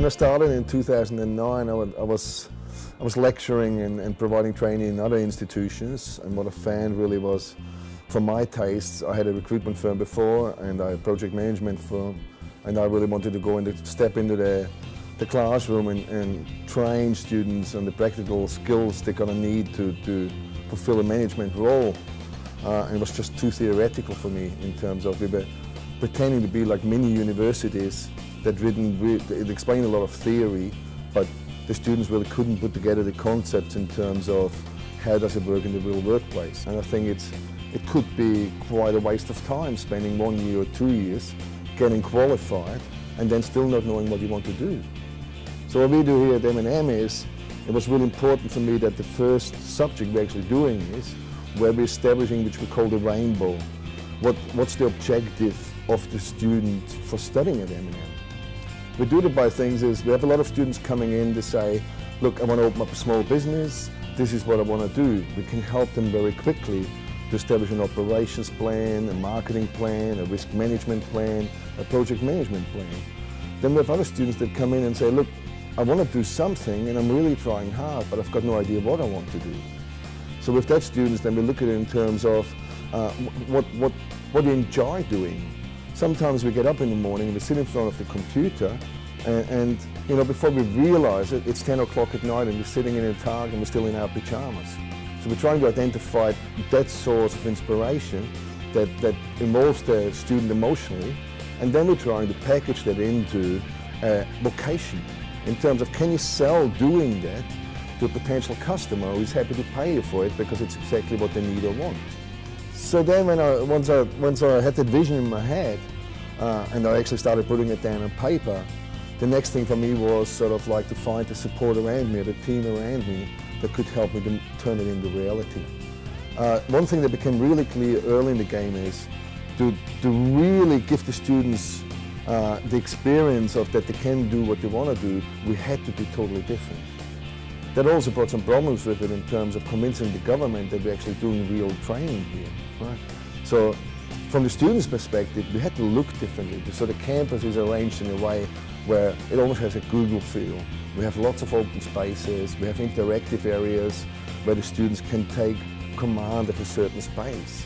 When I started in 2009, I was lecturing and providing training in other institutions, and what I found really was, for my tastes, I had a recruitment firm before and a project management firm, and I really wanted to go and step into the classroom and train students on the practical skills they're going to need to fulfill a management role. And it was just too theoretical for me in terms of we were pretending to be like mini universities that it explained a lot of theory, but the students really couldn't put together the concepts in terms of how does it work in the real workplace. And I think it could be quite a waste of time spending 1 year or 2 years getting qualified and then still not knowing what you want to do. So what we do here at MnM is, it was really important for me that the first subject we're actually doing is where we're establishing, which we call the rainbow. What's the objective of the student for studying at MnM? We do it by things is, we have a lot of students coming in to say, look, I want to open up a small business, this is what I want to do. We can help them very quickly to establish an operations plan, a marketing plan, a risk management plan, a project management plan. Then we have other students that come in and say, look, I want to do something and I'm really trying hard, but I've got no idea what I want to do. So with that students, then we look at it in terms of what do you enjoy doing? Sometimes we get up in the morning and we sit in front of the computer and you know, before we realize it, it's 10 o'clock at night and we're sitting in a park and we're still in our pajamas. So we're trying to identify that source of inspiration that involves the student emotionally, and then we're trying to package that into a vocation in terms of, can you sell doing that to a potential customer who's happy to pay you for it because it's exactly what they need or want. So then once I had that vision in my head and I actually started putting it down on paper, the next thing for me was sort of like to find the support around me, or the team around me that could help me to turn it into reality. One thing that became really clear early in the game is to really give the students the experience of that they can do what they want to do, we had to be totally different. That also brought some problems with it in terms of convincing the government that we're actually doing real training here. Right? So from the students' perspective, we had to look differently. So the campus is arranged in a way where it almost has a Google feel. We have lots of open spaces, we have interactive areas where the students can take command of a certain space.